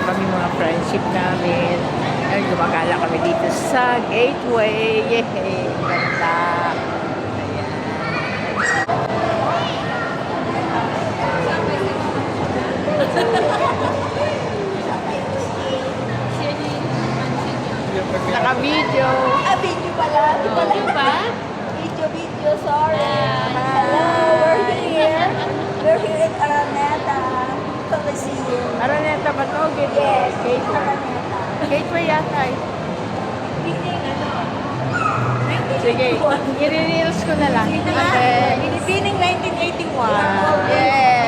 kami mga friendship namin. Ayun, gumagala kami dito sa Gateway. Yehey! Ganda! Naka-video. Ah, video pala. Di pala. Video ba? Video, sorry. Hello, we're here. We're here at Araneta Coliseum. Araneta ba to? Gateway? Yes, Gateway. Araneta. Gateway yata eh. Sige, i-reels ko na lang. Sino nga? Okay. Pinipining 1981. Yes!